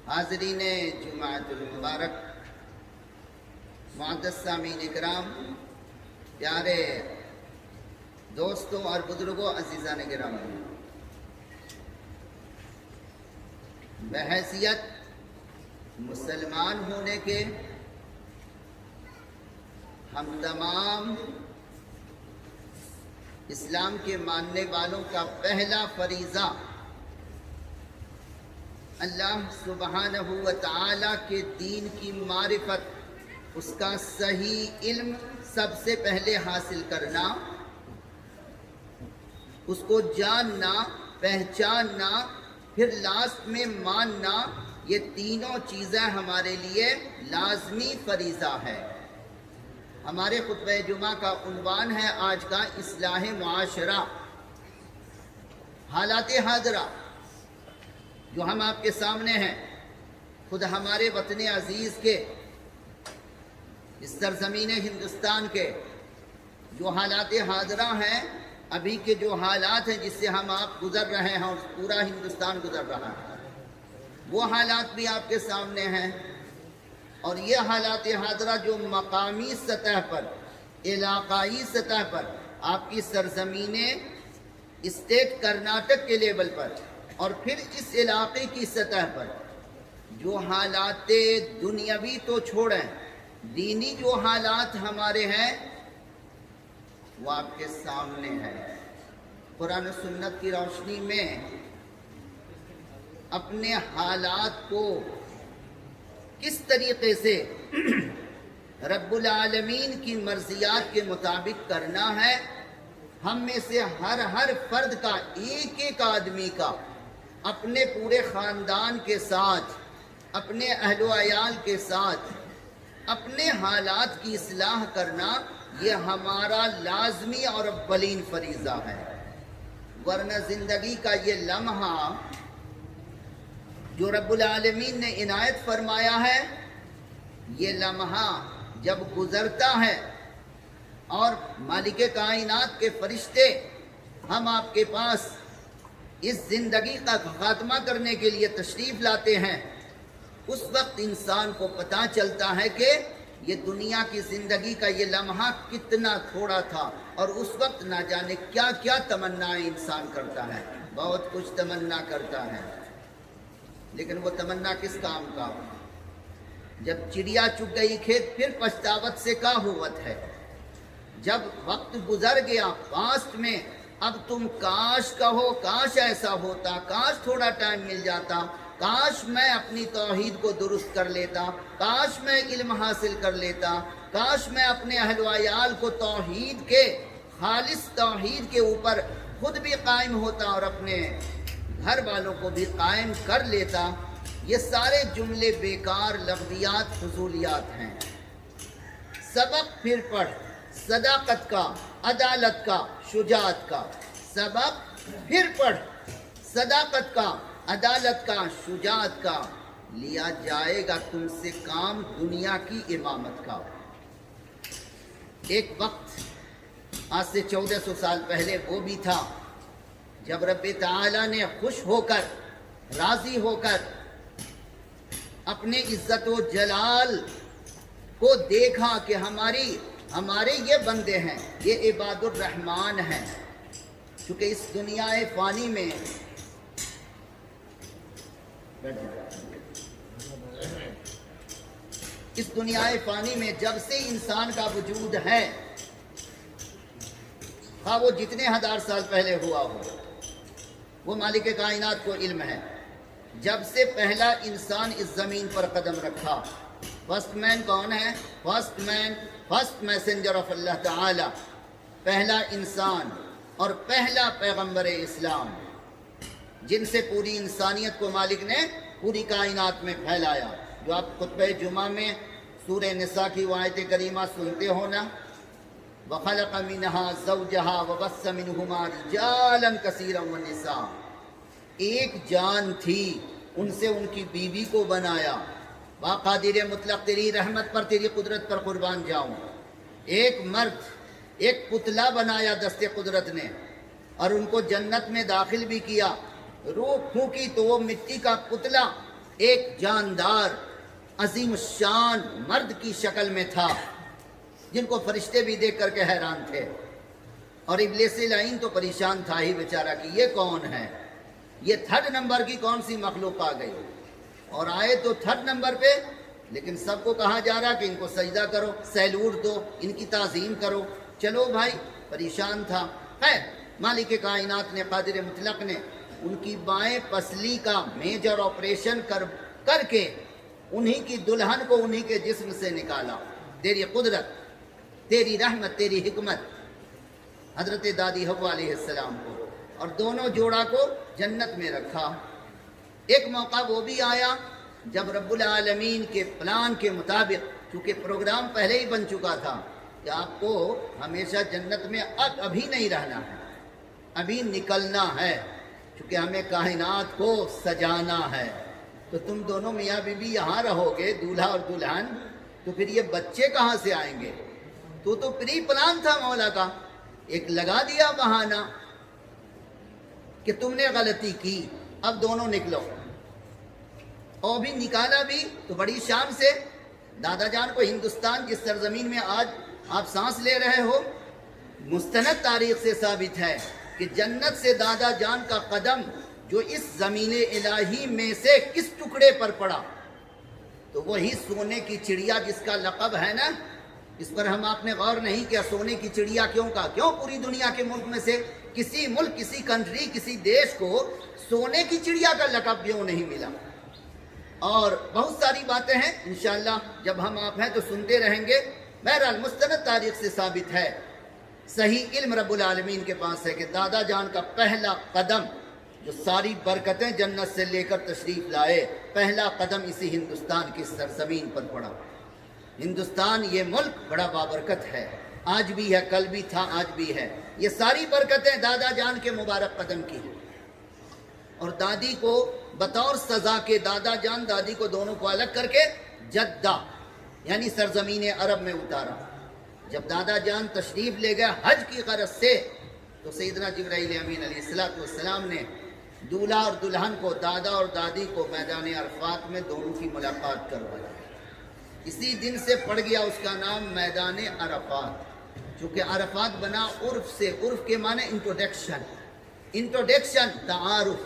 حاضرین جمعۃ المبارک، معزز سامعین اکرام، پیارے دوستوں اور بزرگوں، عزیزان گرامی، بحیثیت مسلمان ہونے کے ہم تمام اسلام کے ماننے والوں کا پہلا فریضہ اللہ سبحانہ و تعالی کے دین کی معرفت، اس کا صحیح علم سب سے پہلے حاصل کرنا، اس کو جاننا، پہچاننا، پھر لاسٹ میں ماننا، یہ تینوں چیزیں ہمارے لیے لازمی فریضہ ہے۔ ہمارے خطبہ جمعہ کا عنوان ہے آج کا اصلاح معاشرہ۔ حالات حاضرہ جو ہم آپ کے سامنے ہیں، خود ہمارے وطن عزیز کے، اس سرزمین ہندوستان کے جو حالات حاضرہ ہیں، ابھی کے جو حالات ہیں جس سے ہم آپ گزر رہے ہیں اور پورا ہندوستان گزر رہا ہے، وہ حالات بھی آپ کے سامنے ہیں۔ اور یہ حالات حاضرہ جو مقامی سطح پر، علاقائی سطح پر، آپ کی سرزمین اسٹیٹ کرناٹک کے لیول پر، اور پھر اس علاقے کی سطح پر جو حالات دنیاوی تو چھوڑیں، دینی جو حالات ہمارے ہیں وہ آپ کے سامنے ہے۔ قرآن و سنت کی روشنی میں اپنے حالات کو کس طریقے سے رب العالمین کی مرضیات کے مطابق کرنا ہے، ہم میں سے ہر فرد کا، ایک ایک آدمی کا، اپنے پورے خاندان کے ساتھ، اپنے اہل و عیال کے ساتھ اپنے حالات کی اصلاح کرنا، یہ ہمارا لازمی اور اولین فریضہ ہے۔ ورنہ زندگی کا یہ لمحہ جو رب العالمین نے عنایت فرمایا ہے، یہ لمحہ جب گزرتا ہے اور مالک کائنات کے فرشتے ہم آپ کے پاس اس زندگی کا خاتمہ کرنے کے لیے تشریف لاتے ہیں، اس وقت انسان کو پتہ چلتا ہے کہ یہ دنیا کی زندگی کا یہ لمحہ کتنا تھوڑا تھا، اور اس وقت نہ جانے کیا کیا تمنا انسان کرتا ہے، بہت کچھ تمنا کرتا ہے، لیکن وہ تمنا کس کام کا؟ جب چڑیا چگ گئی کھیت، پھر پچھتاوت سے کیا ہوت ہے؟ جب وقت گزر گیا پاسٹ میں، اب تم کاش کہو، کاش ایسا ہوتا، کاش تھوڑا ٹائم مل جاتا، کاش میں اپنی توحید کو درست کر لیتا، کاش میں علم حاصل کر لیتا، کاش میں اپنے اہل و عیال کو توحید کے، خالص توحید کے اوپر خود بھی قائم ہوتا اور اپنے گھر والوں کو بھی قائم کر لیتا۔ یہ سارے جملے بیکار، لغویات، فضولیات ہیں۔ سبق پھر پڑھ، صداقت کا، عدالت کا، شجاعت کا سبق پھر پڑھ، صداقت کا، عدالت کا، شجاعت کا، لیا جائے گا تم سے کام دنیا کی امامت کا۔ ایک وقت آج سے 1400 سال پہلے وہ بھی تھا جب رب تعالی نے خوش ہو کر، راضی ہو کر اپنے عزت و جلال کو دیکھا کہ ہمارے یہ بندے ہیں، یہ عباد الرحمن ہیں، چونکہ اس دنیا فانی میں جب سے انسان کا وجود ہے، ہاں وہ جتنے ہزار سال پہلے ہوا ہو، وہ مالک کائنات کو علم ہے۔ جب سے پہلا انسان اس زمین پر قدم رکھا، فرسٹ مین کون ہے؟ فرسٹ میسنجر آف اللہ تعالی، پہلا انسان اور پہلا پیغمبر اسلام، جن سے پوری انسانیت کو مالک نے پوری کائنات میں پھیلایا۔ جو آپ خطبہ جمعہ میں سورہ نساء کی آیت کریمہ سنتے ہو نا، وَخَلَقَ مِنْهَا زَوْجَهَا وَبَثَّ مِنْهُمَا رِجَالًا كَثِيرًا وَنِسَاءً، ایک جان تھی، ان سے ان کی بیوی کو بنایا۔ قادر مطلق تیری رحمت پر، تیری قدرت پر قربان جاؤں۔ ایک مرد، ایک پتلا بنایا دست قدرت نے، اور ان کو جنت میں داخل بھی کیا۔ روح پھونکی تو وہ مٹی کا پتلا ایک جاندار عظیم الشان مرد کی شکل میں تھا، جن کو فرشتے بھی دیکھ کر کے حیران تھے، اور ابلیس لعین تو پریشان تھا ہی بیچارہ کہ یہ کون ہے، یہ تھرڈ نمبر کی کون سی مخلوق آ گئی، اور آئے تو تھرڈ نمبر پہ، لیکن سب کو کہا جا رہا کہ ان کو سجدہ کرو، سیلوٹ دو، ان کی تعظیم کرو۔ چلو بھائی، پریشان تھا۔ خیر، مالک کائنات نے، قادر مطلق نے ان کی بائیں پسلی کا میجر آپریشن کر کے انہی کی دلہن کو انہی کے جسم سے نکالا۔ تیری قدرت، تیری رحمت، تیری حکمت، حضرت دادی حوا علیہ السلام کو اور دونوں جوڑا کو جنت میں رکھا۔ ایک موقع وہ بھی آیا جب رب العالمین کے پلان کے مطابق، چونکہ پروگرام پہلے ہی بن چکا تھا کہ آپ کو ہمیشہ جنت میں ابھی نہیں رہنا ہے، ابھی نکلنا ہے، چونکہ ہمیں کائنات کو سجانا ہے۔ تو تم دونوں میاں بیوی یہاں رہو گے، دولہا اور دلہن، تو پھر یہ بچے کہاں سے آئیں گے؟ تو پری پلان تھا مولا کا۔ ایک لگا دیا بہانہ کہ تم نے غلطی کی، اب دونوں نکلو، اور بھی نکالا بھی تو بڑی شان سے۔ دادا جان کو ہندوستان جس سرزمین میں آج آپ سانس لے رہے ہو، مستند تاریخ سے ثابت ہے کہ جنت سے دادا جان کا قدم جو اس زمین الہی میں سے کس ٹکڑے پر پڑا، تو وہی سونے کی چڑیا جس کا لقب ہے نا، اس پر ہم آپ نے غور نہیں کیا، سونے کی چڑیا کیوں کہا؟ کیوں پوری دنیا کے ملک میں سے کسی ملک، کسی کنٹری، کسی دیش کو سونے کی چڑیا کا لقب کیوں نہیں ملا؟ اور بہت ساری باتیں ہیں، انشاءاللہ جب ہم آپ ہیں تو سنتے رہیں گے۔ بہرحال مستند تاریخ سے ثابت ہے، صحیح علم رب العالمین کے پاس ہے کہ دادا جان کا پہلا قدم جو ساری برکتیں جنت سے لے کر تشریف لائے، پہلا قدم اسی ہندوستان کی سرزمین پر پڑا۔ ہندوستان یہ ملک بڑا بابرکت ہے، آج بھی ہے، کل بھی تھا، آج بھی ہے۔ یہ ساری برکتیں دادا جان کے مبارک قدم کی ہیں، اور دادی کو بطور سزا کے دادا جان دادی کو دونوں کو الگ کر کے جدہ یعنی سرزمین عرب میں اتارا۔ جب دادا جان تشریف لے گئے حج کی غرض سے، تو سیدنا جبرائیل امین علیہ السلام نے دولہا اور دلہن کو، دادا اور دادی کو میدان عرفات میں دونوں کی ملاقات کروائی۔ اسی دن سے پڑ گیا اس کا نام میدان عرفات، چونکہ عرفات بنا عرف سے، عرف کے معنی انٹروڈکشن، تعارف۔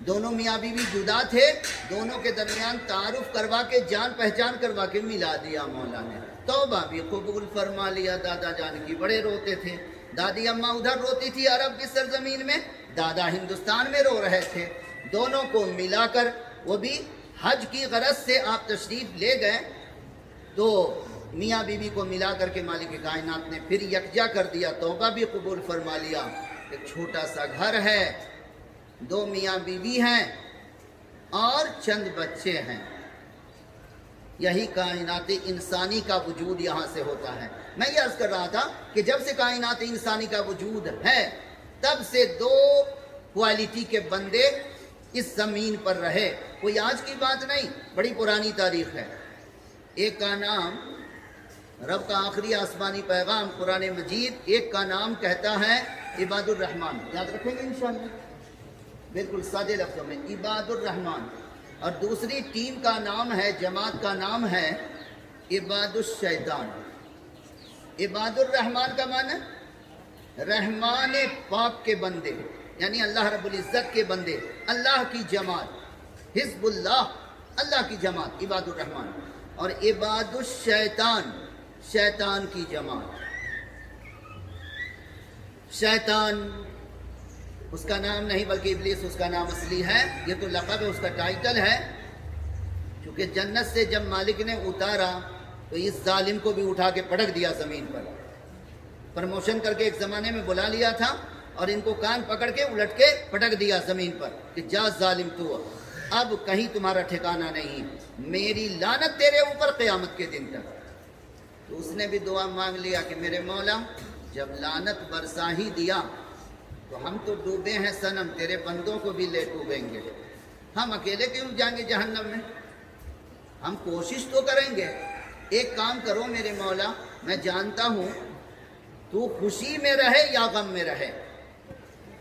دونوں میاں بیوی جدا تھے، دونوں کے درمیان تعارف کروا کے، جان پہچان کروا کے ملا دیا مولا نے۔ توبہ بھی قبول فرما لیا دادا جان کی۔ بڑے روتے تھے، دادی اماں ادھر روتی تھی عرب کی سرزمین میں، دادا ہندوستان میں رو رہے تھے۔ دونوں کو ملا کر، وہ بھی حج کی غرض سے آپ تشریف لے گئے، تو میاں بیوی کو ملا کر کے مالک کائنات نے پھر یکجا کر دیا، توبہ بھی قبول فرما لیا۔ ایک چھوٹا سا گھر ہے، دو میاں بیوی ہیں اور چند بچے ہیں۔ یہی کائنات انسانی کا وجود یہاں سے ہوتا ہے۔ میں یہ عرض کر رہا تھا کہ جب سے کائنات انسانی کا وجود ہے، تب سے دو کوالٹی کے بندے اس زمین پر رہے۔ کوئی آج کی بات نہیں، بڑی پرانی تاریخ ہے۔ ایک کا نام، رب کا آخری آسمانی پیغام قرآن مجید، ایک کا نام کہتا ہے عباد الرحمن، یاد رکھیں گے انشاءاللہ، بالکل سادے لفظوں میں عباد الرحمن، اور دوسری ٹیم کا نام ہے، جماعت کا نام ہے عباد الشیطان۔ عباد الرحمن کا معنی رحمان پاک کے بندے، یعنی اللہ رب العزت کے بندے، اللہ کی جماعت، حزب اللہ، اللہ کی جماعت عباد الرحمن، اور عباد الشیطان، شیطان کی جماعت۔ شیطان اس کا نام نہیں بلکہ ابلیس اس کا نام اصلی ہے، یہ تو لقب ہے، اس کا ٹائٹل ہے۔ چونکہ جنت سے جب مالک نے اتارا تو اس ظالم کو بھی اٹھا کے پٹک دیا زمین پر، پرموشن کر کے ایک زمانے میں بلا لیا تھا، اور ان کو کان پکڑ کے الٹ کے پٹک دیا زمین پر کہ جا ظالم تو، اب کہیں تمہارا ٹھکانہ نہیں، میری لعنت تیرے اوپر قیامت کے دن تک۔ تو اس نے بھی دعا مانگ لیا کہ میرے مولا، جب لعنت برسا ہی دیا تو ہم تو ڈوبے ہیں صنم، تیرے بندوں کو بھی لے ڈوبیں گے، ہم اکیلے کیوں جائیں گے جہنم میں؟ ہم کوشش تو کریں گے۔ ایک کام کرو میرے مولا، میں جانتا ہوں تو خوشی میں رہے یا غم میں رہے،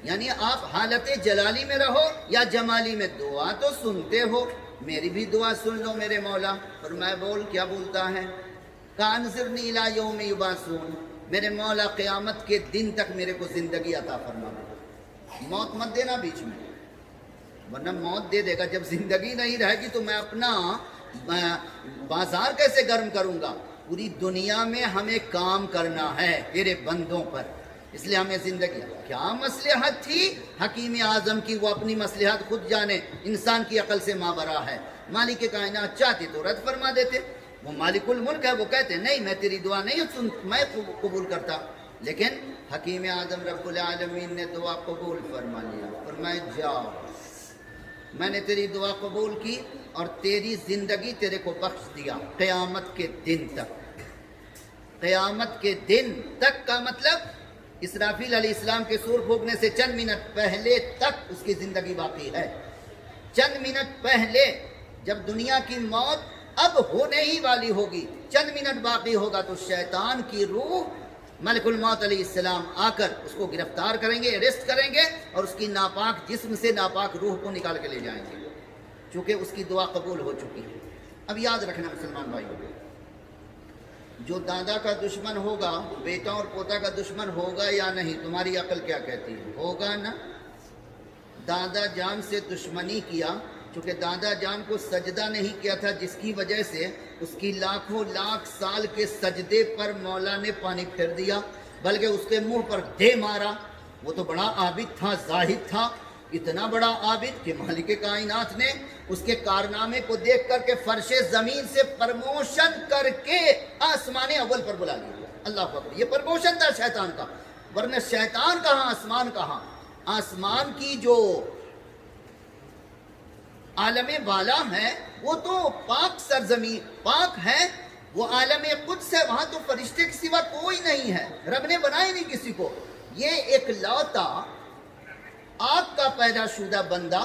یعنی آپ حالت جلالی میں رہو یا جمالی میں، دعا تو سنتے ہو، میری بھی دعا سن لو میرے مولا۔ فرمایا بول، کیا بولتا ہے؟ کانظرنی الی یوم یبعثون، میرے مولا قیامت کے دن تک میرے کو زندگی عطا فرما دے، موت مت دینا بیچ میں، ورنہ موت دے دے گا۔ جب زندگی نہیں رہے گی تو میں اپنا بازار کیسے گرم کروں گا؟ پوری دنیا میں ہمیں کام کرنا ہے تیرے بندوں پر، اس لیے ہمیں زندگی۔ کیا مصلحت تھی حکیم اعظم کی، وہ اپنی مصلحت خود جانے، انسان کی عقل سے مابرا ہے۔ مالک کائنات چاہتے تو رد فرما دیتے، وہ مالک الملک ہے، وہ کہتے نہیں میں تیری دعا نہیں میں قبول کرتا، لیکن حکیم اعظم رب العالمین نے دعا قبول فرما لیا۔ فرمایا جاؤ، میں نے تیری دعا قبول کی اور تیری زندگی تیرے کو بخش دیا قیامت کے دن تک۔ قیامت کے دن تک کا مطلب اسرافیل علیہ السلام کے سور پھونکنے سے چند منٹ پہلے تک اس کی زندگی باقی ہے۔ چند منٹ پہلے، جب دنیا کی موت اب ہونے ہی والی ہوگی، چند منٹ باقی ہوگا تو شیطان کی روح ملک الموت علیہ السلام آ کر اس کو گرفتار کریں گے، اریسٹ کریں گے اور اس کی ناپاک جسم سے ناپاک روح کو نکال کے لے جائیں گے، چونکہ اس کی دعا قبول ہو چکی ہے۔ اب یاد رکھنا مسلمان بھائیوں، جو دادا کا دشمن ہوگا بیٹا اور پوتا کا دشمن ہوگا یا نہیں؟ تمہاری عقل کیا کہتی ہے؟ ہوگا نا۔ دادا جان سے دشمنی کیا، چونکہ دادا جان کو سجدہ نہیں کیا تھا، جس کی وجہ سے اس کی لاکھوں لاکھ سال کے سجدے پر مولا نے پانی پھیر دیا، بلکہ اس کے منہ پر دے مارا۔ وہ تو بڑا عابد تھا، زاہد تھا، اتنا بڑا عابد کہ مالک کائنات نے اس کے کارنامے کو دیکھ کر کے فرش زمین سے پرموشن کر کے آسمان اول پر بلا لیا۔ اللہ اکبر، یہ پرموشن تھا شیطان کا، ورنہ شیطان کہاں، آسمان کہاں؟ آسمان کی جو عالم بالا ہے وہ تو پاک سرزمین، پاک ہے، وہ عالم قدس ہے، وہاں تو فرشتے کے سوا کوئی نہیں ہے، رب نے بنائے نہیں کسی کو۔ یہ ایک لوتا آگ کا پیدا شدہ بندہ،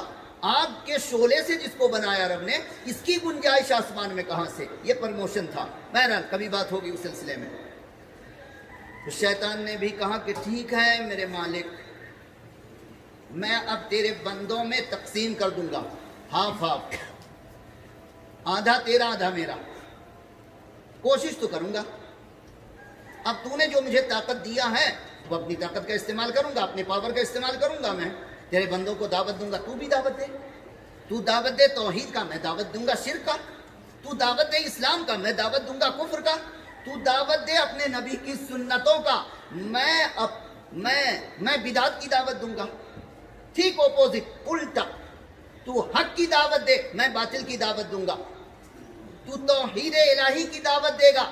آگ کے شعلے سے جس کو بنایا رب نے، اس کی گنجائش آسمان میں کہاں سے؟ یہ پرموشن تھا۔ بہرحال کبھی بات ہوگی اس سلسلے میں۔ تو شیطان نے بھی کہا کہ ٹھیک ہے میرے مالک، میں اب تیرے بندوں میں تقسیم کر دوں گا، ہاف ہاف، آدھا تیرا آدھا میرا، کوشش تو کروں گا۔ اب تو نے جو مجھے طاقت دیا ہے تو اپنی طاقت کا استعمال کروں گا، اپنے پاور کا استعمال کروں گا، میں تیرے بندوں کو دعوت دوں گا، تو بھی دعوت دے، تو دعوت دے توحید کا، میں دعوت دوں گا شرک کا، تو دعوت دے اسلام کا، میں دعوت دوں گا کفر کا، تو دعوت دے اپنے نبی کی سنتوں کا، میں بدعت کی دعوت دوں گا، ٹھیک اپوزٹ، الٹا۔ تو حق کی دعوت دے، میں باطل کی دعوت دوں گا، تو توحید الہی کی دعوت دے گا،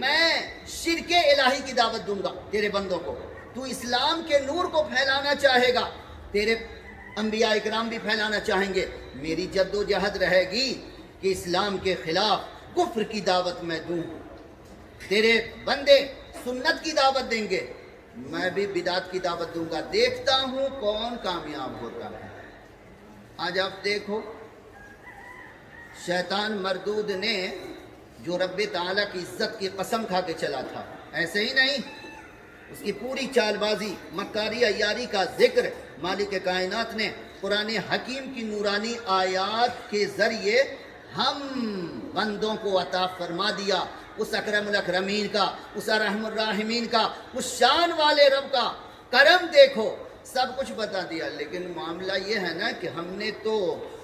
میں شرک الہی کی دعوت دوں گا تیرے بندوں کو، تو اسلام کے نور کو پھیلانا چاہے گا، تیرے انبیاء اکرام بھی پھیلانا چاہیں گے، میری جد و جہد رہے گی کہ اسلام کے خلاف کفر کی دعوت میں دوں، تیرے بندے سنت کی دعوت دیں گے، میں بھی بدعت کی دعوت دوں گا، دیکھتا ہوں کون کامیاب ہوتا ہے۔ آج آپ دیکھو، شیطان مردود نے جو رب تعالیٰ کی عزت کی قسم کھا کے چلا تھا، ایسے ہی نہیں، اس کی پوری چال بازی، مکاری عیاری کا ذکر مالک کائنات نے قرآن حکیم کی نورانی آیات کے ذریعے ہم بندوں کو عطا فرما دیا۔ اس اکرم الاکرمین کا، اس ارحم الراحمین کا، اس شان والے رب کا کرم دیکھو، سب کچھ بتا دیا۔ لیکن معاملہ یہ ہے نا کہ ہم نے تو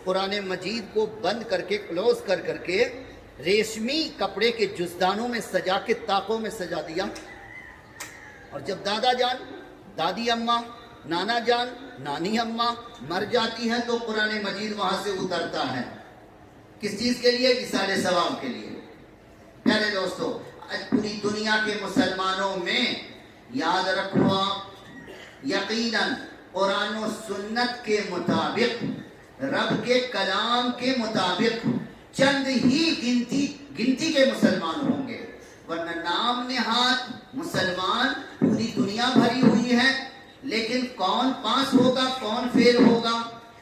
قرآن مجید کو بند کر کے، کلوز کر کر کے، ریشمی کپڑے کے جزدانوں میں سجا کے طاقوں میں سجا دیا، اور جب دادا جان، دادی اماں، نانا جان، نانی اماں مر جاتی ہیں تو قرآن مجید وہاں سے اترتا ہے۔ کس چیز کے لیے؟ ایصال ثواب کے لیے۔ پیارے دوستو، آج پوری دنیا کے مسلمانوں میں یاد رکھو، یقیناً قرآن و سنت کے مطابق، رب کے کلام کے مطابق چند ہی گنتی کے مسلمان ہوں گے، ورنہ نام نہاد مسلمان پوری دنیا بھری ہوئی ہے، لیکن کون پاس ہوگا، کون فیل ہوگا؟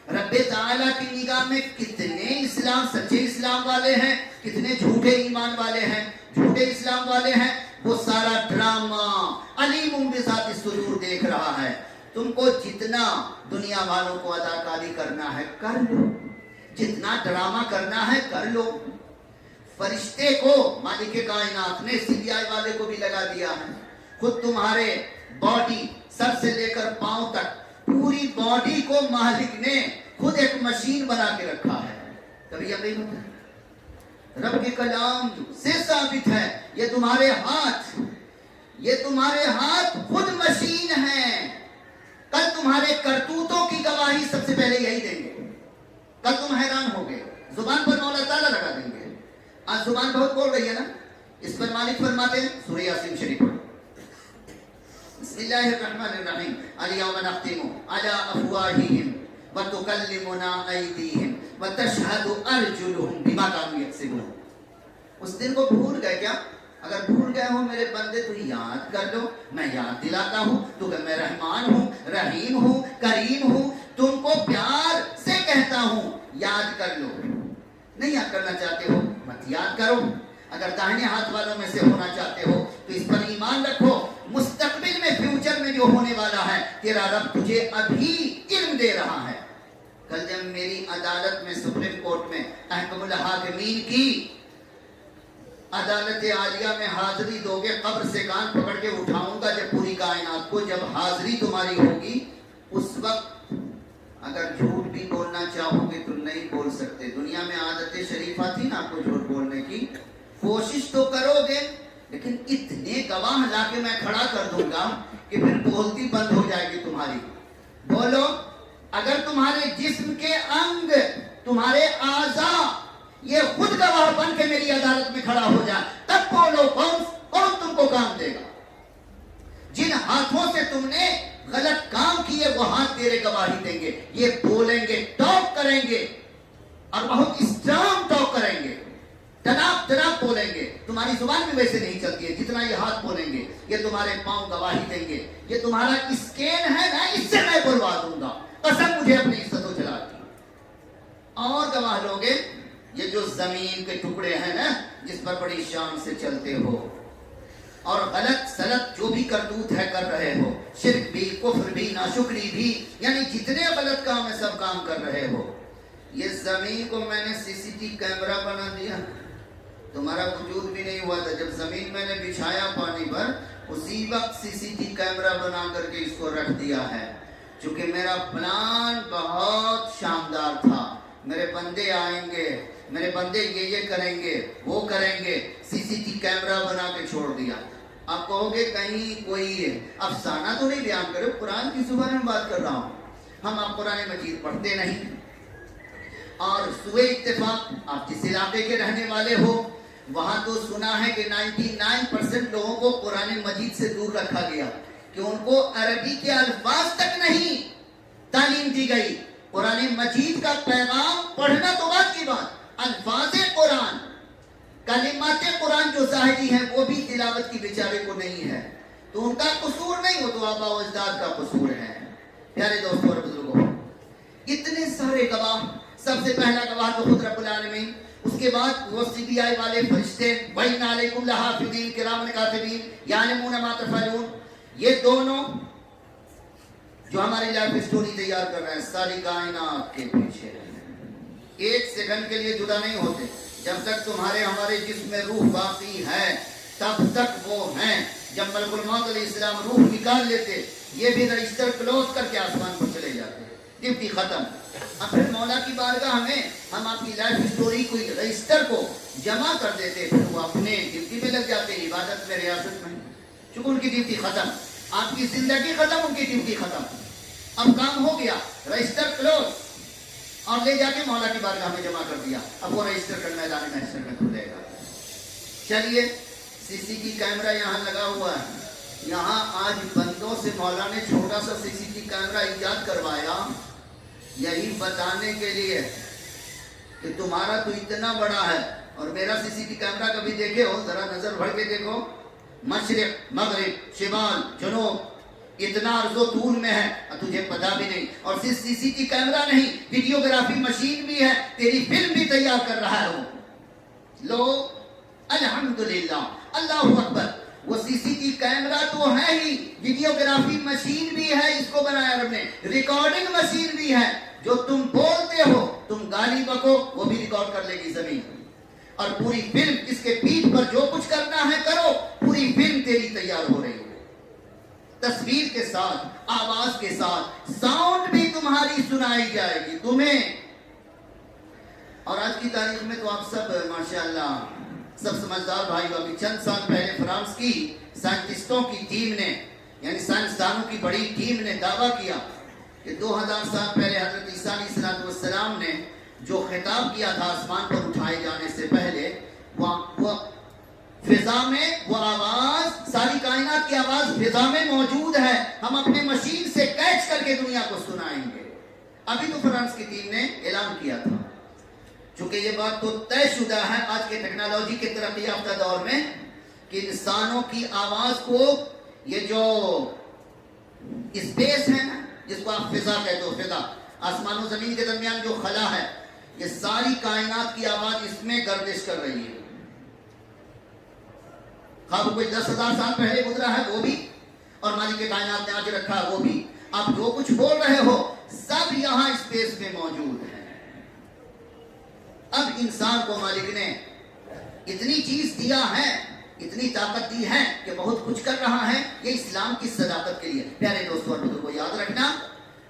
رب تعالیٰ کی نگاہ میں کتنے اسلام سچے اسلام والے ہیں، کتنے جھوٹے ایمان والے ہیں، جھوٹے اسلام والے ہیں، وہ سارا ڈرامہ علیم بذات الصدور دیکھ رہا ہے۔ تم کو جتنا دنیا والوں کو اداکاری کرنا ہے کر لو، جتنا ڈرامہ کرنا ہے کر لو. فرشتے کو مالک کائنات نے CBI والے کو بھی لگا دیا ہے. خود تمہارے باڈی سر سے لے کر پاؤں تک پوری باڈی کو مالک نے خود ایک مشین بنا کے رکھا ہے. کبھی یقین ہوتا ہے؟ رب کے کلام سے ثابت ہے. یہ تمہارے ہاتھ خود مشین ہیں. کل تمہارے کرتوتوں کی گواہی سب سے پہلے یہی دیں گے. کل تم حیران ہوگے. زبان پر مولا تعالیٰ لگا دیں گے. آج زبان بہت بول رہی ہے نا, اس پر مالک فرماتے ہیں سورہ یاسین شریف پڑھو. بسم اللہ الرحمن الرحیم. الیوم نختم علی افواہہم وتکلمنا ایدیہم وتشہد ارجلہم بما کانوا یکسبون. اس دن کو بھول گئے کیا؟ اگر بھول گئے ہو میرے بندے تو یاد کر لو. میں یاد دلاتا ہوں تو کہ میں رحمان ہوں, رحیم ہوں, کریم ہوں. تم کو پیار سے کہتا ہوں یاد کر لو. نہیں یاد کرنا چاہتے ہو مت یاد کرو. اگر داہنے ہاتھ والوں میں سے ہونا چاہتے ہو تو اس پر ایمان رکھو. مستقبل میں فیوچر میں جو ہونے والا ہے تیرا رب تجھے ابھی علم دے رہا ہے. کل جب میری عدالت میں سپریم کورٹ میں احکم الحاکمین کی عدالت عالیہ میں حاضری دو گے, قبر سے کان پکڑ کے اٹھاؤں گا جب پوری کائنات کو. جب حاضری تمہاری ہوگی اس وقت اگر جھوٹ بھی بولنا چاہو گے تو نہیں بول سکتے. دنیا میں عادت شریفہ تھی نا آپ کو جھوٹ بولنے کی. کوشش تو کرو گے لیکن اتنے گواہ لا کے میں کھڑا کر دوں گا کہ پھر بولتی بند ہو جائے گی تمہاری. بولو. اگر تمہارے جسم کے انگ, تمہارے اعضاء یہ خود گواہ بن کے میری عدالت میں کھڑا ہو جائے تب بولو. کون تم کو کام دے گا؟ جن ہاتھوں سے تم نے غلط کام کیے وہ ہاتھ تیرے گواہی دیں گے. یہ بولیں گے, ٹاک کریں گے اور بہت اسٹرانگ ٹاک کریں گے. تناب بولیں گے. تمہاری زبان بھی ویسے نہیں چلتی ہے جتنا یہ ہاتھ بولیں گے. یہ تمہارے پاؤں گواہی دیں گے. یہ تمہارا اسکین ہے نا, اس سے میں بلوا دوں گا. قسم مجھے اپنی عزت و جلال کی. اور گواہ لوگے یہ جو زمین کے ٹکڑے ہیں نا جس پر بڑی شان سے چلتے ہو اور غلط سلط جو بھی کرتوت ہے کر رہے ہو, شرک بھی, کفر بھی, ناشکری بھی, یعنی جتنے غلط کام ہے سب کام کر رہے ہو. یہ زمین کو میں نے CCTV کیمرہ بنا دیا. تمہارا وجود بھی نہیں ہوا تھا جب زمین میں نے بچھایا پانی پر, اسی وقت CCTV کیمرہ بنا کر کے اس کو رکھ دیا ہے. چونکہ میرا پلان بہت شاندار تھا. میرے بندے آئیں گے, میرے بندے یہ کریں گے, وہ کریں گے. CCTV کیمرہ بنا کے چھوڑ دیا. آپ کہو گے کہیں کوئی افسانہ تو نہیں بیان کرے, قرآن کی زبان میں بات کر رہا ہوں. ہم آپ قرآن مجید پڑھتے نہیں. اور سوئے اتفاق آپ جس علاقے کے رہنے والے ہو وہاں تو سنا ہے کہ 99% لوگوں کو قرآن مجید سے دور رکھا گیا کہ ان کو عربی کے الفاظ تک نہیں تعلیم دی گئی. قرآن مجید کا پیغام پڑھنا تو بات کی بات, الفاظ قرآن, کلمات قرآن جو ظاہری ہیں وہ بھی تلاوت کی بیچارے کو نہیں ہے. تو ان کا قصور نہیں, وہ تو آبا و اجداد کا قصور ہے. پیارے دوستوں اور بزرگوں, اتنے سارے گواہ. سب سے پہلا گواہ تو خود رب العالمین, اس کے بعد وہ CBI والے فرشتے, وَإِنَّ عَلَيْكُمْ لَحَافِظِينَ كِرَامًا كَاتِبِينَ يَعْلَمُونَ مَا تَفْعَلُونَ. یہ دونوں جو ہماری لائف سٹوری تیار کر رہے ہیں ساری کائنات کے پیچھے ایک سیکنڈ کے لیے جدا نہیں ہوتے. جب تک تمہارے ہمارے جسم میں روح باقی ہے تب تک وہ ہیں. جب ملک الموت علیہ السلام روح نکال لیتے یہ بھی رجسٹر کلوز کر کے آسمان پر چلے جاتے. ڈیوٹی ختم. اب پھر مولا کی بارگاہ میں ہم آپ کی لائف سٹوری کو رجسٹر کو جمع کر دیتے, پھر وہ اپنے ڈیوٹی پہ لگ جاتے, عبادت میں, ریاست میں. چونکہ ان کی ڈیوٹی ختم, آپ کی زندگی ختم, ان کی ڈیوٹی ختم. اب کام ہو گیا, رجسٹر کلوز, اور لے جا کے مولا کی بارگاہ میں جمع کر دیا. اب وہ رجسٹر کر میدان محشر میں کھلے گا. چلیے CCTV کیمرہ یہاں لگا ہوا ہے. یہاں آج بندوں سے مولا نے چھوٹا سا CCTV کیمرہ ایجاد کروایا یہی بتانے کے لیے کہ تمہارا تو اتنا بڑا ہے اور میرا CCTV کیمرہ کبھی دیکھے ہو, ذرا نظر بڑھ کے دیکھو, مشرق, مغرب, شمال, جنوب, اتنا عرض و طول میں ہے اور تجھے پتا بھی نہیں. اور صرف CCTV کیمرہ نہیں, ویڈیوگرافی مشین بھی ہے, تیری فلم بھی تیار کر رہا ہے. لو الحمدللہ, اللہ اکبر. وہ CCTV کیمرہ تو ہے ہی, ویڈیوگرافی مشین بھی ہے, اس کو بنایا رب نے, ریکارڈنگ مشین بھی ہے, جو تم بولتے ہو، تم گالی بکو، وہ بھی ریکارڈ کر لے گی زمین، اور پوری فلم اس کے پیٹھ پر جو کچھ کرنا ہے کرو، پوری فلم تیری تیار ہو رہی ہے، تصویر کے ساتھ، آواز کے ساتھ، ساؤنڈ بھی تمہاری سنائی جائے گی تمہیں۔ اور آج کی تاریخ میں تو آپ سب ماشاءاللہ سب سمجھدار بھائی ہو۔ ابھی چند سال پہلے فرانس کی سائنٹسٹوں کی ٹیم نے، یعنی سائنسدانوں کی بڑی ٹیم نے دعویٰ کیا کہ 2000 سال پہلے حضرت عیسیٰ علیہ السلام نے جو خطاب کیا تھا آسمان پر اٹھائے جانے سے پہلے، وہ فضا میں وہ آواز، ساری کائنات کی آواز فضا میں موجود ہے، ہم اپنے مشین سے کیچ کر کے دنیا کو سنائیں گے۔ ابھی تو فرانس کی ٹیم نے اعلان کیا تھا، چونکہ یہ بات تو طے شدہ ہے آج کے ٹیکنالوجی کے ترقی یافتہ دور میں کہ انسانوں کی آواز کو، یہ جو اسپیس ہے نا جس کو آپ فضا کہتے ہو، فضا آسمان و زمین کے درمیان جو خلا ہے، یہ ساری کائنات کی آواز اس میں گردش کر رہی ہے۔ خواب کوئی 10,000 سال پہلے گزرا ہے وہ بھی، اور مالک کائنات نے آج رکھا ہے وہ بھی، آپ جو کچھ بول رہے ہو سب یہاں اسپیس میں موجود ہے۔ اب انسان کو مالک نے اتنی چیز دیا ہے، اتنی طاقت دی ہے کہ بہت کچھ کر رہا ہے، یہ اسلام کی صداقت کے لیے۔ پیارے دوستو اور بزرگوں، یاد رکھنا،